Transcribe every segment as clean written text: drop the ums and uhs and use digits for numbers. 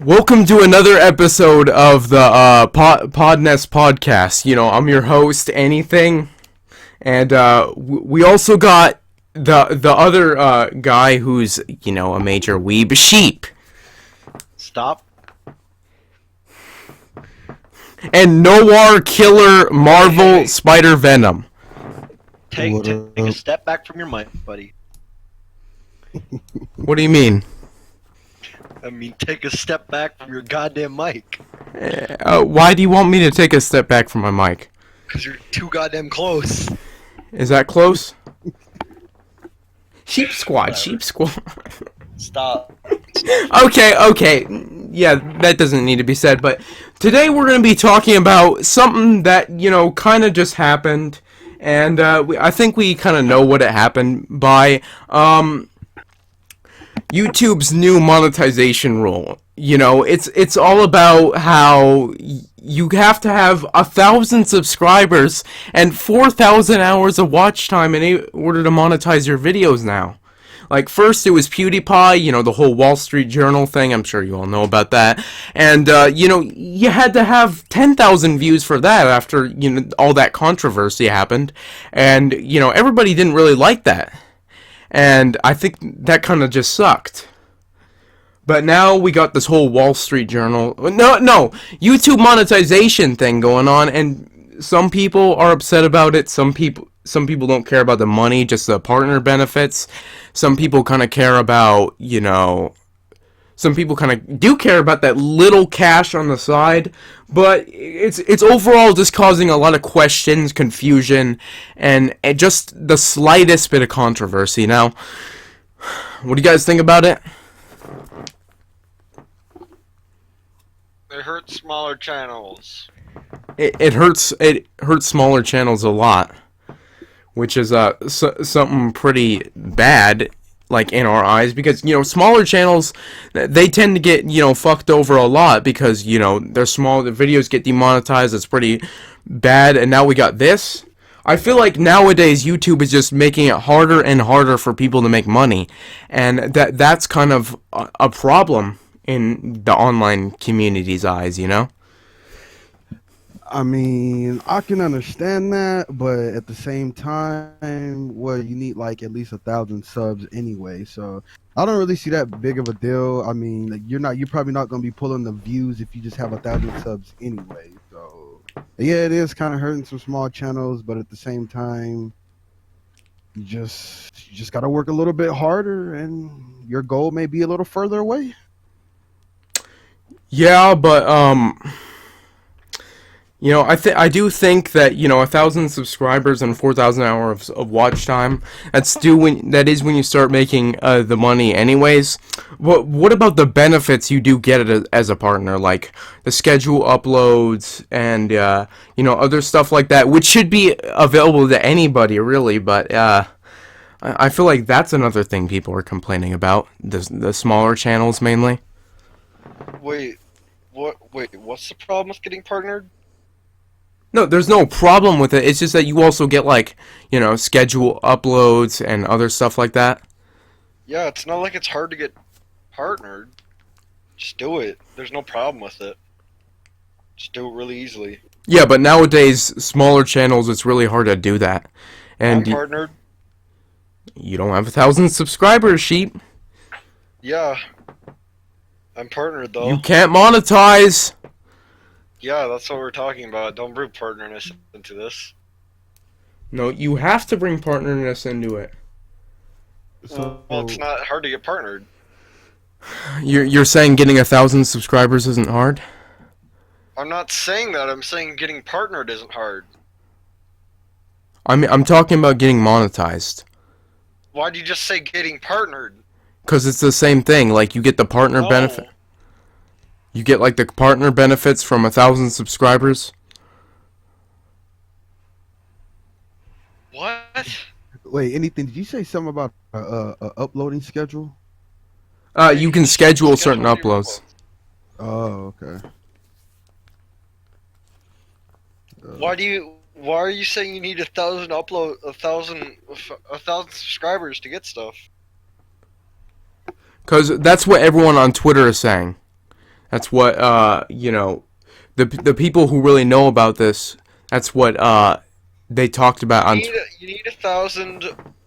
Welcome to another episode of the PodNest podcast. I'm your host, Anything, and we also got the other guy who's a major weeb, Sheep, Stop. and Noir Killer Marvel Spider Venom. Take a step back from your mic, buddy. What do you mean? I mean, take a step back from your goddamn mic. Why do you want me to take a step back from my mic? Because you're too goddamn close. Is that close? Sheep Squad. Stop. Okay. Yeah, that doesn't need to be said, but today we're going to be talking about something that, kind of just happened, and I think we kind of know what it happened by. YouTube's new monetization rule. It's all about how you have to have 1,000 subscribers and 4,000 hours of watch time in order to monetize your videos now. Like, first it was PewDiePie, the whole Wall Street Journal thing. I'm sure you all know about that. And, you had to have 10,000 views for that after, all that controversy happened. And, everybody didn't really like that. And I think that kind of just sucked. But now we got this whole Wall Street Journal, YouTube monetization thing going on, and some people are upset about it. Some people don't care about the money, just the partner benefits. Some people kind of care about, some people kind of do care about that little cash on the side, but it's overall just causing a lot of questions, confusion, and just the slightest bit of controversy. Now, what do you guys think about it? It hurts smaller channels. It hurts smaller channels a lot, which is something pretty bad, like, in our eyes, because smaller channels, they tend to get fucked over a lot because they're small, the videos get demonetized. It's pretty bad. And now we got this. I feel like nowadays YouTube is just making it harder and harder for people to make money, and that's kind of a problem in the online community's eyes. I mean, I can understand that, but at the same time, you need like at least 1,000 subs anyway. So I don't really see that big of a deal. I mean, like, you're probably not gonna be pulling the views if you just have 1,000 subs anyway. So yeah, it is kind of hurting some small channels, but at the same time, you just gotta work a little bit harder, and your goal may be a little further away. Yeah, but I do think that 1,000 subscribers and 4,000 hours of watch time. That is when you start making the money, anyways. What about the benefits you do get as a partner, like the schedule uploads and other stuff like that, which should be available to anybody, really. But I feel like that's another thing people are complaining about, the smaller channels mainly. Wait, what's the problem with getting partnered? No, there's no problem with it. It's just that you also get, like, schedule uploads and other stuff like that. Yeah, it's not like it's hard to get partnered. Just do it. There's no problem with it. Just do it really easily. Yeah, but nowadays, smaller channels, it's really hard to do that. And I'm partnered. You don't have 1,000 subscribers, Sheep. Yeah. I'm partnered, though. You can't monetize. Yeah, that's what we're talking about. Don't bring partnerness into this. No, you have to bring partnerness into it. Well, it's not hard to get partnered. You're saying getting 1,000 subscribers isn't hard? I'm not saying that. I'm saying getting partnered isn't hard. I'm talking about getting monetized. Why'd you just say getting partnered? Because it's the same thing. Like, you get the partner benefit. You get, like, the partner benefits from 1,000 subscribers. What? Wait, anything? Did you say something about a uploading schedule? You can schedule certain uploads. Oh, okay. Why are you saying you need 1,000 subscribers to get stuff? Because that's what everyone on Twitter is saying. That's what the people who really know about this. That's what they talked about on. You need 1,000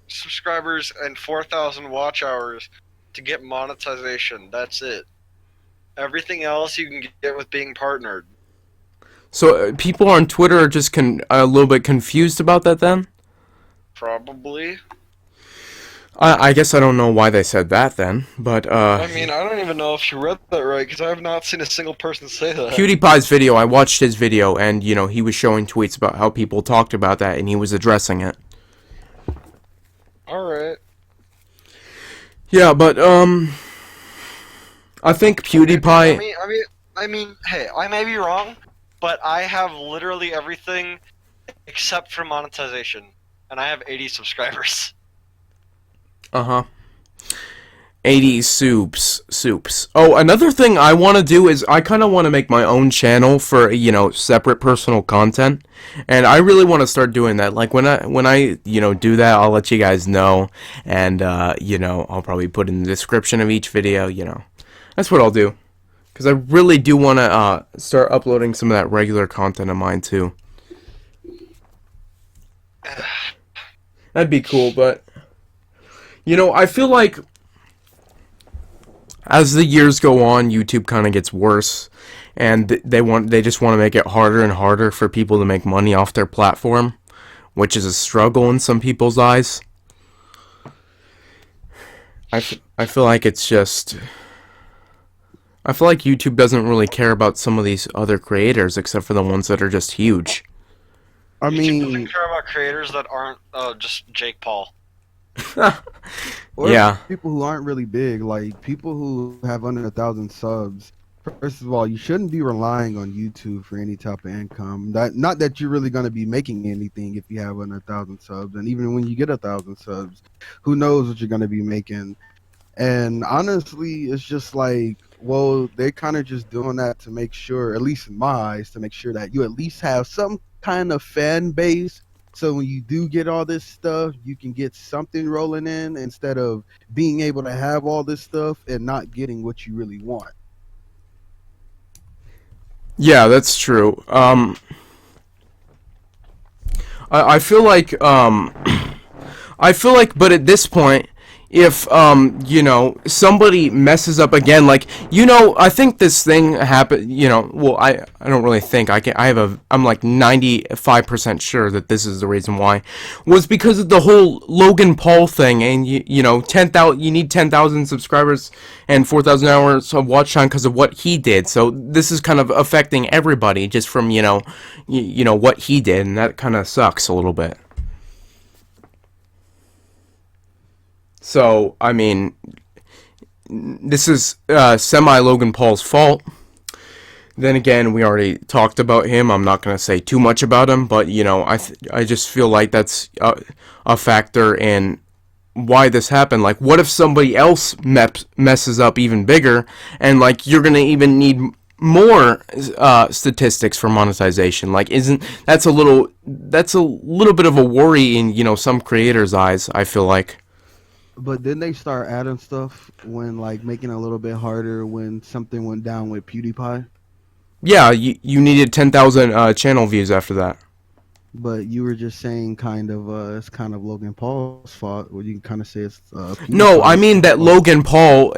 subscribers and 4,000 watch hours to get monetization. That's it. Everything else you can get with being partnered. So people on Twitter are just a little bit confused about that then? Probably. I guess I don't know why they said that then, but I mean, I don't even know if you read that right, because I have not seen a single person say that. PewDiePie's video, I watched his video, and, he was showing tweets about how people talked about that, and he was addressing it. Alright. Yeah, but, I think PewDiePie... I mean, hey, I may be wrong, but I have literally everything except for monetization, and I have 80 subscribers. Uh-huh. 80 soups. Oh, another thing I want to do is I kind of want to make my own channel for, separate personal content. And I really want to start doing that. Like, when I do that, I'll let you guys know. And, I'll probably put in the description of each video, That's what I'll do. Because I really do want to start uploading some of that regular content of mine, too. That'd be cool, but... I feel like as the years go on, YouTube kind of gets worse, and they just want to make it harder and harder for people to make money off their platform, which is a struggle in some people's eyes. I feel like it's just... I feel like YouTube doesn't really care about some of these other creators, except for the ones that are just huge. I mean, YouTube doesn't care about creators that aren't just Jake Paul. or Yeah. people who aren't really big, like people who have under 1,000 subs. First of all, you shouldn't be relying on YouTube for any type of income. Not that you're really going to be making anything if you have under 1,000 subs, and even when you get 1,000 subs, who knows what you're going to be making. And honestly, it's just like, well, they're kind of just doing that to make sure, at least in my eyes, to make sure that you at least have some kind of fan base. So when you do get all this stuff, you can get something rolling in instead of being able to have all this stuff and not getting what you really want. Yeah, that's true. I feel like, but at this point, if, somebody messes up again, like, I think this thing happened, well, I don't really think, I'm like 95% sure that this is the reason why, was because of the whole Logan Paul thing, and, 10,000, you need 10,000 subscribers and 4,000 hours of watch time because of what he did, so this is kind of affecting everybody just from, what he did, and that kind of sucks a little bit. So, I mean, this is semi-Logan Paul's fault. Then again, we already talked about him. I'm not going to say too much about him, but, I just feel like that's a factor in why this happened. Like, what if somebody else messes up even bigger, and, like, you're going to even need more statistics for monetization? Like, that's a little bit of a worry in, some creators' eyes, I feel like. But then they start adding stuff when, like, making it a little bit harder when something went down with PewDiePie. Yeah, you needed 10,000 channel views after that. But you were just saying it's kind of Logan Paul's fault. Well, you can kind of say it's No, I mean that Logan Paul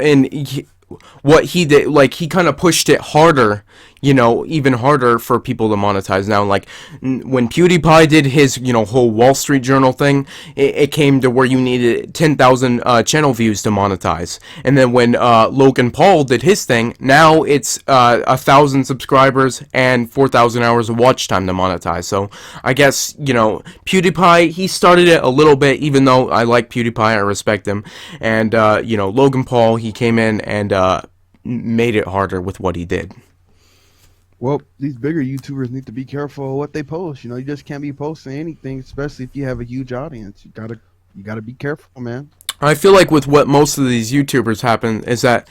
what he did, like, he kind of pushed it harder, even harder for people to monetize now. Like, when PewDiePie did his, whole Wall Street Journal thing, it came to where you needed 10,000 channel views to monetize. And then when Logan Paul did his thing, now it's 1,000 subscribers and 4,000 hours of watch time to monetize. So I guess, PewDiePie, he started it a little bit, even though I like PewDiePie, I respect him. And, Logan Paul, he came in and made it harder with what he did. Well, these bigger YouTubers need to be careful of what they post. You just can't be posting anything, especially if you have a huge audience. You gotta be careful, man. I feel like with what most of these YouTubers happen is that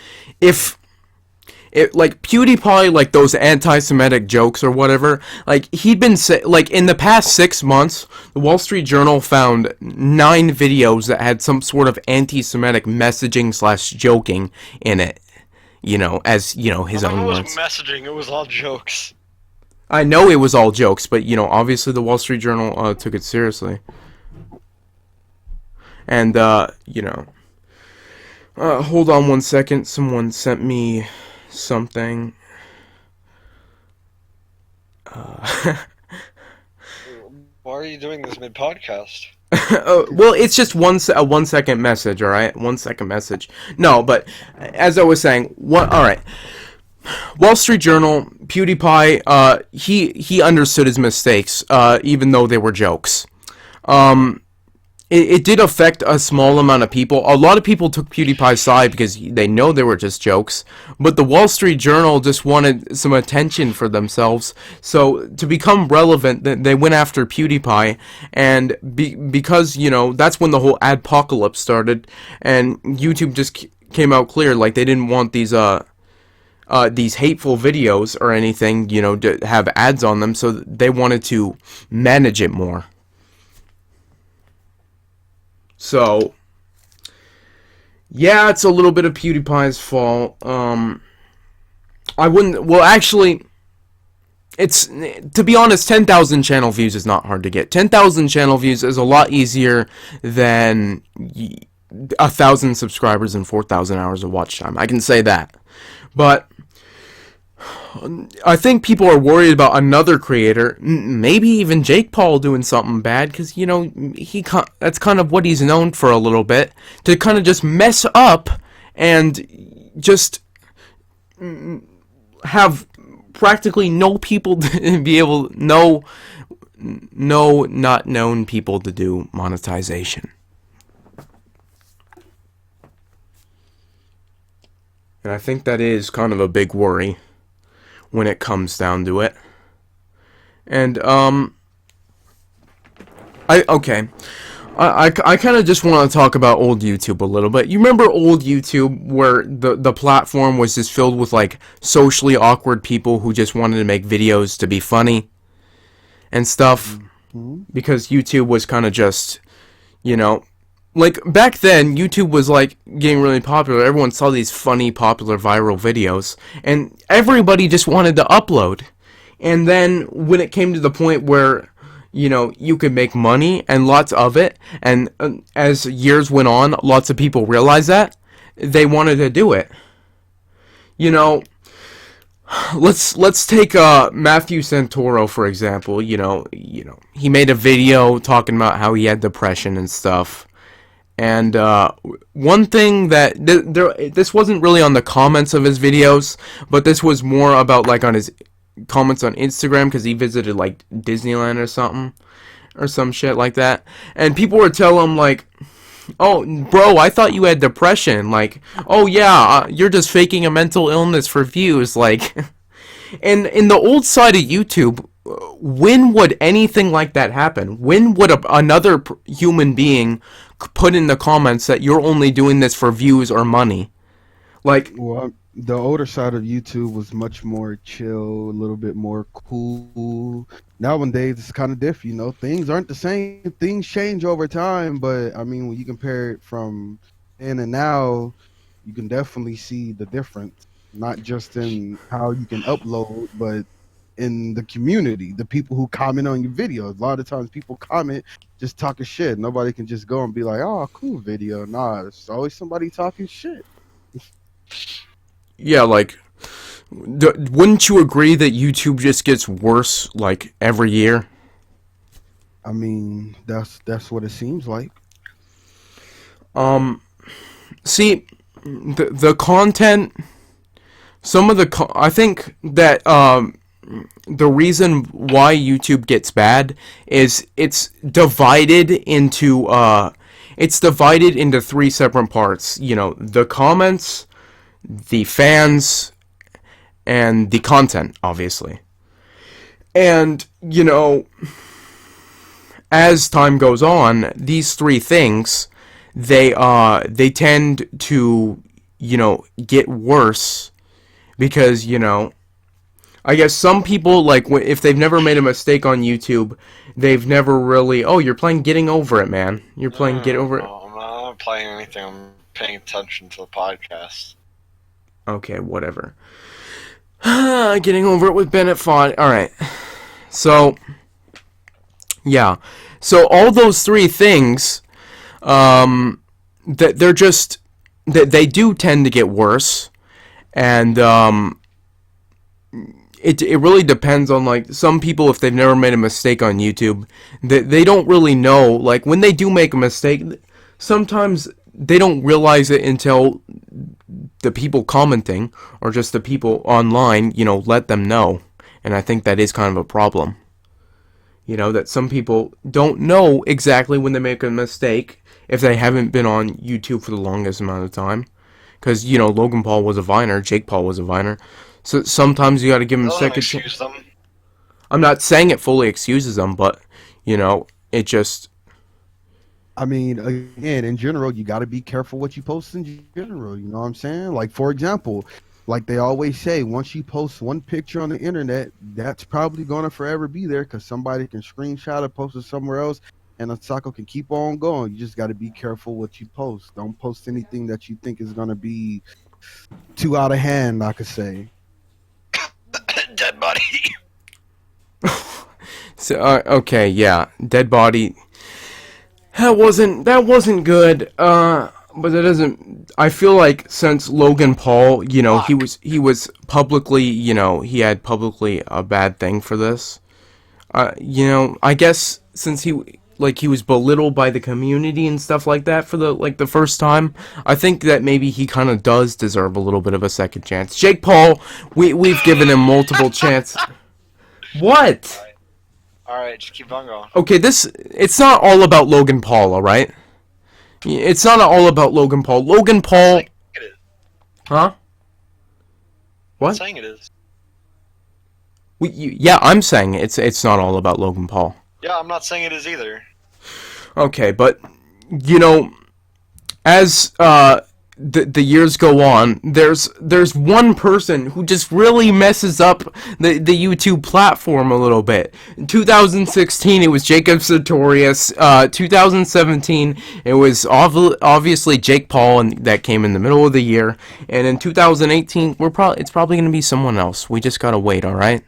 like PewDiePie, like those anti-Semitic jokes or whatever, like he'd been like in the past 6 months, the Wall Street Journal found 9 videos that had some sort of anti-Semitic messaging / joking in it. as his None of own it was words. messaging. It was all jokes. I know it was all jokes, but obviously the Wall Street Journal took it seriously. And hold on one second. Someone sent me something. Why are you doing this mid-podcast? Well, it's just a 1 second message, all right? 1 second message. No, but as I was saying, all right. Wall Street Journal, PewDiePie, he understood his mistakes, even though they were jokes. It did affect a small amount of people. A lot of people took PewDiePie's side because they know they were just jokes. But the Wall Street Journal just wanted some attention for themselves. So to become relevant, they went after PewDiePie. And because, that's when the whole adpocalypse started. And YouTube just came out clear. Like, they didn't want these hateful videos or anything, to have ads on them. So they wanted to manage it more. So, yeah, it's a little bit of PewDiePie's fault. It's, to be honest, 10,000 channel views is not hard to get. 10,000 channel views is a lot easier than 1,000 subscribers and 4,000 hours of watch time. I can say that. But I think people are worried about another creator, maybe even Jake Paul doing something bad, because, that's kind of what he's known for a little bit, to kind of just mess up and just have practically no people to be able, no not known people to do monetization. And I think that is kind of a big worry when it comes down to it. And I kind of just want to talk about old YouTube a little bit. You remember old YouTube where the platform was just filled with like socially awkward people who just wanted to make videos to be funny and stuff? Because YouTube was kind of just, like back then, YouTube was like getting really popular. Everyone saw these funny, popular, viral videos, and everybody just wanted to upload. And then when it came to the point where, you could make money and lots of it, and as years went on, lots of people realized that they wanted to do it. Let's take Matthew Santoro for example. He made a video talking about how he had depression and stuff. And one thing that this wasn't really on the comments of his videos, but this was more about like on his comments on Instagram, because he visited like Disneyland or something, or some shit like that. And people were telling him like, "Oh, bro, I thought you had depression." Like, "Oh yeah, you're just faking a mental illness for views." Like, and in the old side of YouTube, when would anything like that happen? When would another human being put in the comments that you're only doing this for views or money? Like, well, the older side of YouTube was much more chill, a little bit more cool. Nowadays, it's kind of different. Things aren't the same. Things change over time, but I mean, when you compare it from then and now, you can definitely see the difference. Not just in how you can upload, but in the community, the people who comment on your videos. A lot of times people comment just talking shit. Nobody can just go and be like, "Oh, cool video." Nah, there's always somebody talking shit. yeah, like, wouldn't you agree that YouTube just gets worse like every year? I mean, that's what it seems like. See, the content, some of the I think that the reason why YouTube gets bad is it's divided into three separate parts. The comments, the fans, and the content, obviously. And as time goes on, these three things they tend to get worse because I guess some people, like, if they've never made a mistake on YouTube, they've never really, "Oh, you're playing Getting Over It, man. You're playing Get Over It." No, I'm not playing anything. I'm paying attention to the podcast. Okay, whatever. Getting over it with Bennett Font. Alright. So, yeah. So, all those three things, that they're just, that they do tend to get worse. And, it really depends on, like, some people, if they've never made a mistake on YouTube, they don't really know, like, when they do make a mistake, sometimes they don't realize it until the people commenting, or just the people online, let them know. And I think that is kind of a problem. That some people don't know exactly when they make a mistake, if they haven't been on YouTube for the longest amount of time. Because, Logan Paul was a Viner, Jake Paul was a Viner. So sometimes you gotta give them a second chance. I'm not saying it fully excuses them, but, it just... I mean, again, in general, you got to be careful what you post in general. You know what I'm saying? Like, for example, like they always say, once you post one picture on the internet, that's probably going to forever be there because somebody can screenshot it, post it somewhere else, and the cycle can keep on going. You just got to be careful what you post. Don't post anything that you think is going to be too out of hand, I could say. Dead body. So, okay, yeah. Dead body... That wasn't good. But that doesn't. I feel like since Logan Paul, he was publicly, he had publicly a bad thing for this. I guess since he was belittled by the community and stuff like that for the first time, I think that maybe he kind of does deserve a little bit of a second chance. Jake Paul, we've given him multiple chances. What? Alright, just keep on going. Okay, it's not all about Logan Paul, alright? It's not all about Logan Paul. Logan Paul... It is. Huh? What? I'm saying it is. Yeah, I'm saying it's not all about Logan Paul. Yeah, I'm not saying it is either. Okay, but, as, the years go on, there's one person who just really messes up the YouTube platform a little bit. In 2016, it was Jacob Sartorius. 2017, it was obviously Jake Paul, and that came in the middle of the year. And in 2018, it's probably gonna be someone else. We just gotta wait, all right?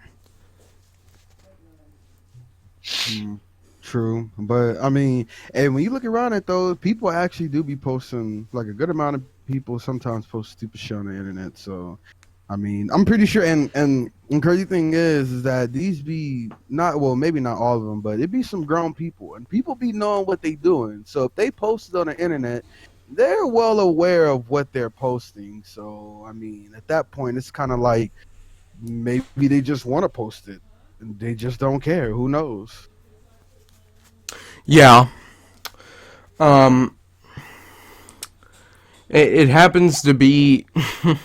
True, but I mean, and when you look around at those, people actually do be posting, like a good amount of people sometimes post stupid shit on the internet. So, I mean, I'm pretty sure, and crazy thing is that these be not, well, maybe not all of them, but it be some grown people, and people be knowing what they doing. So if they post it on the internet, they're well aware of what they're posting. So, I mean, at that point, it's kind of like maybe they just want to post it, and they just don't care. Who knows? Yeah. It happens to be... it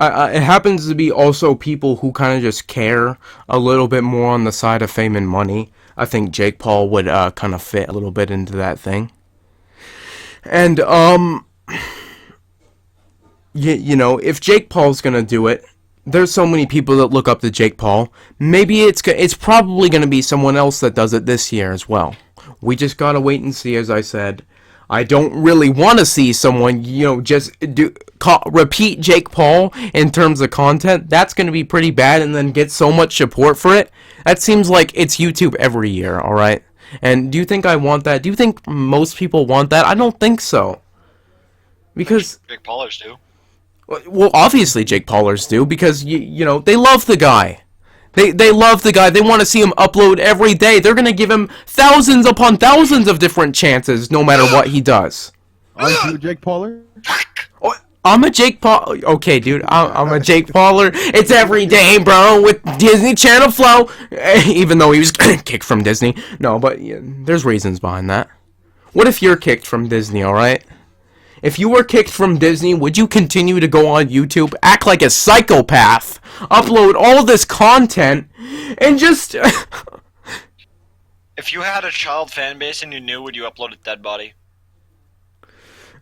happens to be also people who kind of just care a little bit more on the side of fame and money. I think Jake Paul would kind of fit a little bit into that thing. And, if Jake Paul's gonna do it, there's so many people that look up to Jake Paul. Maybe it's probably going to be someone else that does it this year as well. We just got to wait and see, as I said. I don't really want to see someone, just repeat Jake Paul in terms of content. That's going to be pretty bad, and then get so much support for it. That seems like it's YouTube every year, alright? And do you think I want that? Do you think most people want that? I don't think so. Because... Big Paulers do. Well, obviously Jake Paulers do, because, they love the guy. They love the guy. They want to see him upload every day. They're going to give him thousands upon thousands of different chances, no matter what he does. Aren't you a Jake Pauler? Oh, I'm a Jake Paul... Okay, dude, I'm a Jake Pauler. It's every day, bro, with Disney Channel Flow. Even though he was kicked from Disney. No, but there's reasons behind that. What if you're kicked from Disney, alright? If you were kicked from Disney, would you continue to go on YouTube, act like a psychopath, upload all this content, and just... If you had a child fan base and you knew, would you upload a dead body?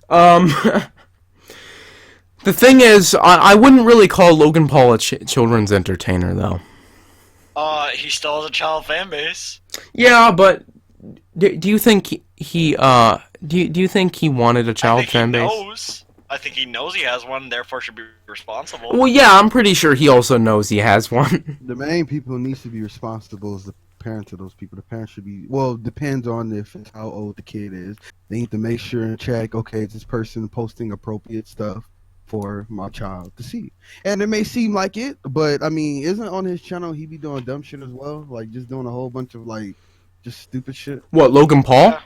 The thing is, I wouldn't really call Logan Paul a children's entertainer, though. He still has a child fan base. Yeah, but do you think he do you think he wanted a child fan base? I think he knows he has one, therefore should be responsible. Well, yeah, I'm pretty sure he also knows he has one. The main people who needs to be responsible is the parents of those people. The parents should be, well, depends on if it's how old the kid is. They need to make sure and check, okay, is this person posting appropriate stuff for my child to see? And it may seem like it, but I mean, isn't on his channel he be doing dumb shit as well? Like just doing a whole bunch of like just stupid shit. What, Logan Paul?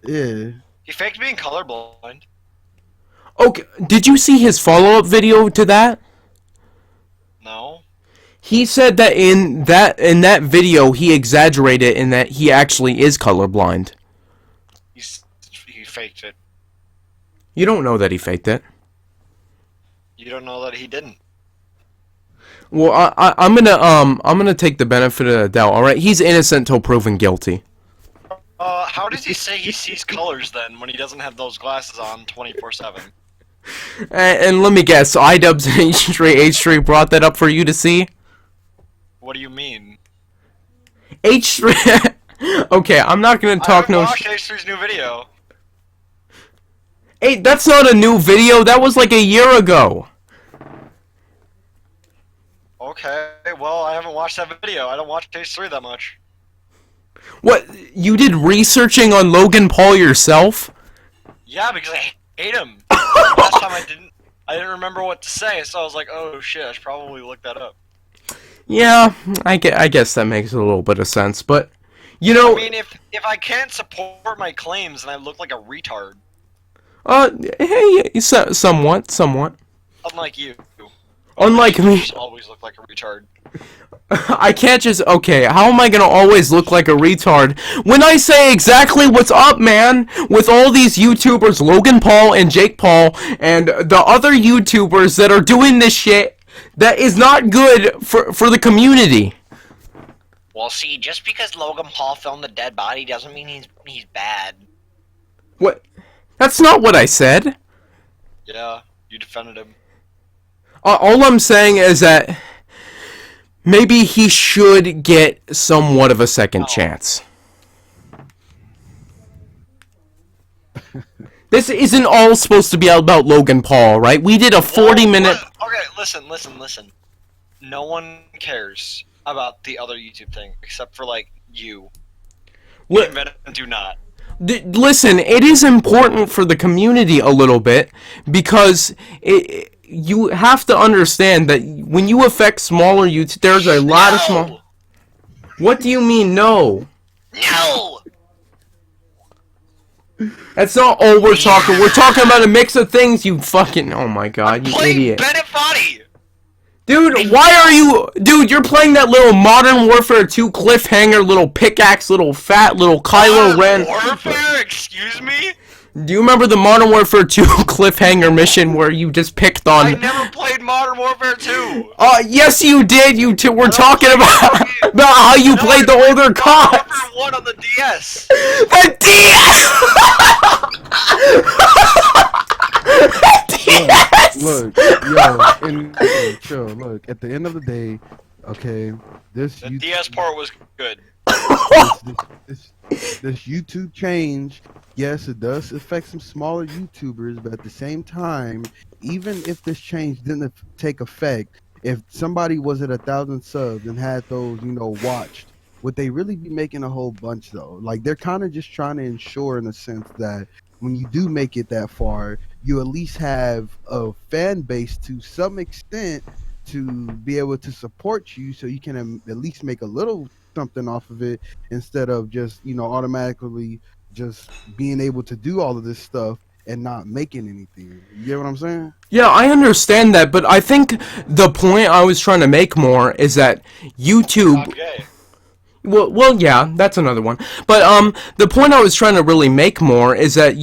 Yeah. He faked being colorblind. Okay, did you see his follow-up video to that? No. He said that in that video he exaggerated in that he actually is colorblind. He faked it. You don't know that he faked it. You don't know that he didn't. Well, I'm gonna take the benefit of the doubt. All right, he's innocent till proven guilty. How does he say he sees colors then when he doesn't have those glasses on 24/7? And let me guess, so iDubbbz and H3 brought that up for you to see? What do you mean? H3. Okay, I'm not gonna talk no. I watched H3's new video. Hey, that's not a new video. That was like a year ago. Okay, well I haven't watched that video. I don't watch H3 that much. What? You did researching on Logan Paul yourself? Yeah, because I hate him. Last time I didn't remember what to say, so I was like, oh shit, I should probably look that up. Yeah, I guess that makes a little bit of sense, but you know. I mean, if I can't support my claims, then I look like a retard. Hey, somewhat. Unlike you. Unlike me. You just always look like a retard. I can't just. Okay, how am I gonna always look like a retard when I say exactly what's up, man? With all these YouTubers, Logan Paul and Jake Paul, and the other YouTubers that are doing this shit that is not good for the community. Well, see, just because Logan Paul filmed a dead body doesn't mean he's bad. What? That's not what I said. Yeah, you defended him. All I'm saying is that maybe he should get somewhat of a second chance. This isn't all supposed to be about Logan Paul, right? We did a 40-minute... Okay, listen. No one cares about the other YouTube thing, except for, like, you. Do not. Listen, it is important for the community a little bit, because you have to understand that when you affect smaller YouTube, there's a lot of small... What do you mean, no? No! That's not all we're talking. We're talking about a mix of things, you fucking... Oh my god, you idiot. Bennett Foddy! Dude, why are you... Dude, you're playing that little Modern Warfare 2 cliffhanger, little pickaxe, little fat, little Kylo Ren... Warfare? Excuse me? Do you remember the Modern Warfare 2 cliffhanger mission where you just picked on... I never played Modern Warfare 2! Yes you did, we're talking about how you played the older COD! Modern Warfare 1 on the DS! The DS! Look, yo, chill. Look, at the end of the day, okay, The DS part was good. this YouTube change, yes, it does affect some smaller YouTubers, but at the same time, even if this change didn't take effect, if somebody was at 1,000 subs and had those, watched, would they really be making a whole bunch though? Like, they're kind of just trying to ensure, in a sense, that when you do make it that far, you at least have a fan base to some extent to be able to support you, so you can at least make a little something off of it, instead of just automatically just being able to do all of this stuff and not making anything. You get what I'm saying? Yeah, I understand that, but I think the point I was trying to make more is that YouTube... Okay. Well, yeah, that's another one. But the point I was trying to really make more is that,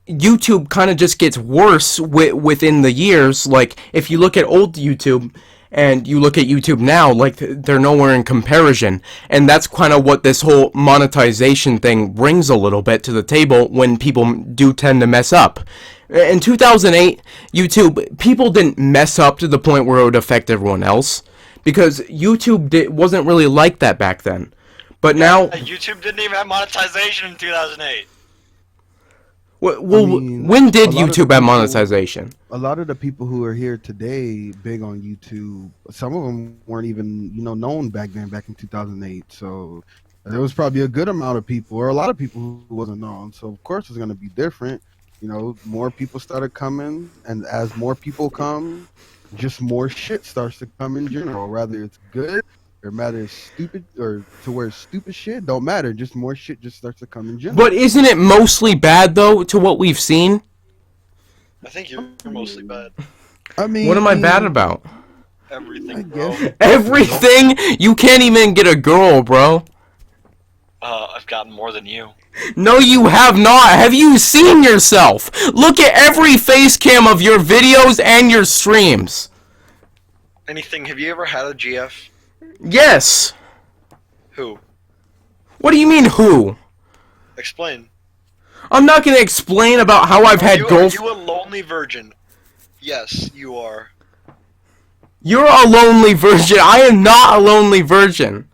YouTube kind of just gets worse within the years. Like, if you look at old YouTube and you look at YouTube now, like, they're nowhere in comparison. And that's kind of what this whole monetization thing brings a little bit to the table when people do tend to mess up. In 2008, YouTube, people didn't mess up to the point where it would affect everyone else, because YouTube wasn't really like that back then. But now... YouTube didn't even have monetization in 2008. Well, mean, when did a lot of the YouTube have people- monetization? A lot of the people who are here today, big on YouTube, some of them weren't even, known back then, back in 2008. So there was probably a good amount of people, or a lot of people who wasn't known. So of course it's going to be different. More people started coming, and as more people come, just more shit starts to come in general. Whether it's good or matter stupid, or to where stupid shit don't matter. Just more shit just starts to come in general. But isn't it mostly bad though, to what we've seen? I think you're mostly bad. I mean, What am I bad about? Everything, I bro. guess. Everything? You can't even get a girl, bro. I've gotten more than you. No, you have not. Have you seen yourself? Look at every face cam of your videos and your streams. Anything? Have you ever had a GF? Yes. Who? What do you mean, who? Explain. I'm not gonna explain about how I've had Are girls. you a lonely virgin? Yes, you are. You're a lonely virgin. I am not a lonely virgin.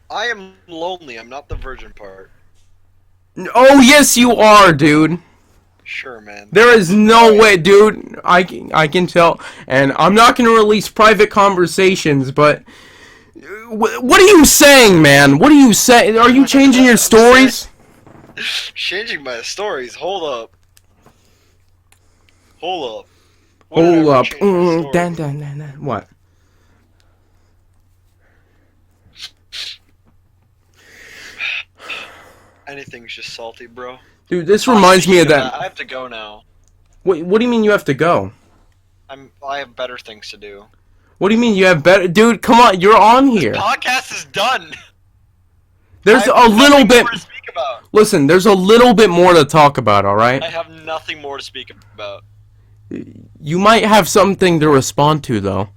I am lonely. I'm not the virgin part. Oh, yes, you are, dude. Sure, man. There is no way, dude. I can tell. And I'm not going to release private conversations, but... What are you saying, man? What are you saying? Are you changing your stories? Changing my stories. Hold up. Hold up. When did I Hold ever up. change my story? What? Anything's just salty, bro. Dude, this reminds me of that. I have to go now. What do you mean you have to go? I have better things to do. What do you mean you have better... Dude, come on, you're on here. Podcast is done. There's I a have little nothing bit... more to speak about. Listen, there's a little bit more to talk about, alright? I have nothing more to speak about. You might have something to respond to, though.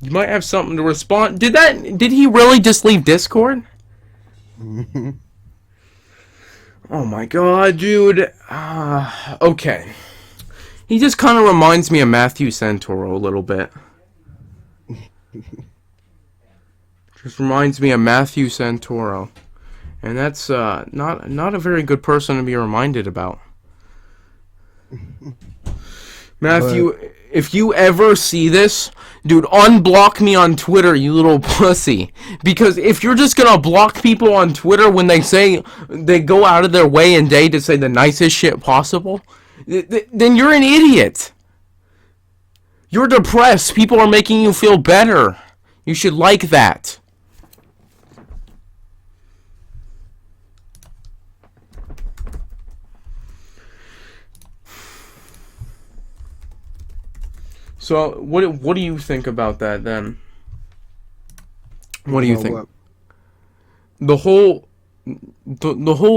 You might have something to respond... Did he really just leave Discord? Oh my god, dude. Okay. He just kind of reminds me of Matthew Santoro a little bit. Just reminds me of Matthew Santoro. And that's not a very good person to be reminded about. Matthew, if you ever see this, dude, unblock me on Twitter, you little pussy. Because if you're just gonna block people on Twitter when they go out of their way and day to say the nicest shit possible, then you're an idiot. You're depressed. People are making you feel better. You should like that. So, what do you think about that then? What do you think? What? The whole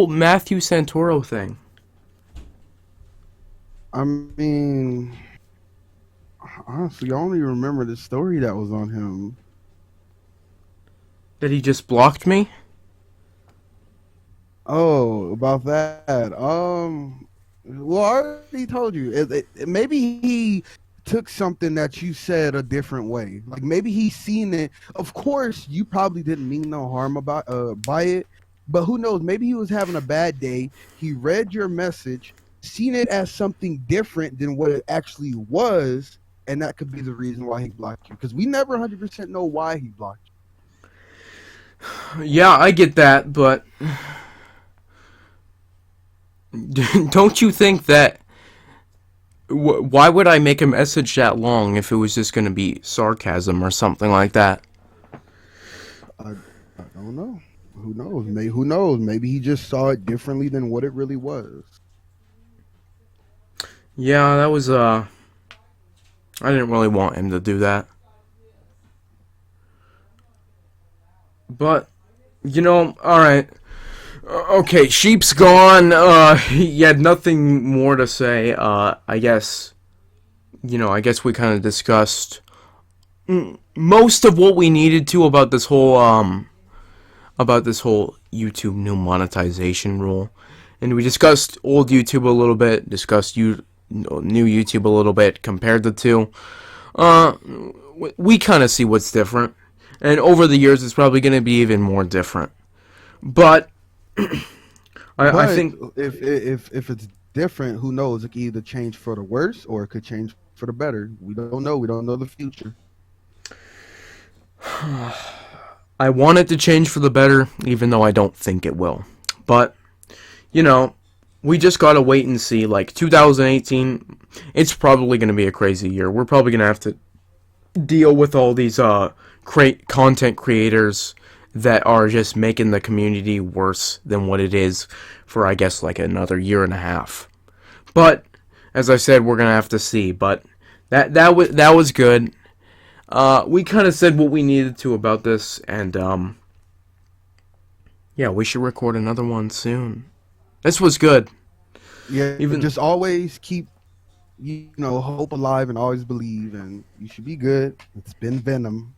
Matthew Santoro thing. I mean, honestly, I only remember the story that was on him. That he just blocked me? Oh, about that. Well, I already told you. Maybe he took something that you said a different way. Like maybe he's seen it. Of course, you probably didn't mean no harm by it, but who knows? Maybe he was having a bad day. He read your message, seen it as something different than what it actually was, and that could be the reason why he blocked you. Because we never 100% know why he blocked you. Yeah, I get that, but don't you think that... Why would I make a message that long if it was just going to be sarcasm or something like that? I don't know. Who knows? Who knows? Maybe he just saw it differently than what it really was. Yeah, that was, I didn't really want him to do that. But, alright. Okay, Sheep's gone. He had nothing more to say. I guess we kind of discussed most of what we needed to about this whole YouTube new monetization rule. And we discussed old YouTube a little bit, discussed new YouTube a little bit, compared the two. We kind of see what's different. And over the years, it's probably going to be even more different. But I But think if it's different, who knows? It could either change for the worse or it could change for the better. We don't know. We don't know the future. I want it to change for the better, even though I don't think it will. But, you know, we just gotta wait and see. Like, 2018, it's probably gonna be a crazy year. We're probably gonna have to deal with all these content creators that are just making the community worse than what it is for, I guess, like another year and a half. But as I said, we're gonna have to see. But that was good. We kind of said what we needed to about this, and yeah, we should record another one soon. This was good. Yeah, Even just always keep, hope alive and always believe, and you should be good. It's been Venom.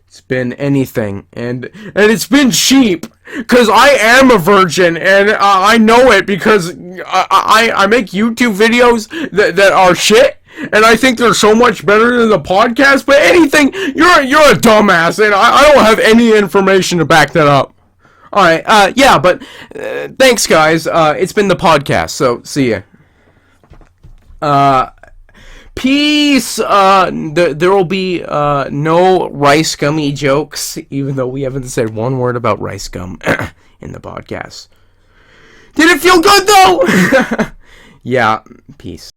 it's been anything, and it's been cheap, cause I am a virgin, and I know it because I make YouTube videos that are shit. And I think they're so much better than the podcast. But anything, you're a dumbass, and I don't have any information to back that up. All right, yeah, but thanks, guys. It's been the podcast. So see ya. Peace. There will be no rice gummy jokes, even though we haven't said one word about rice gum in the podcast. Did it feel good though? Yeah. Peace.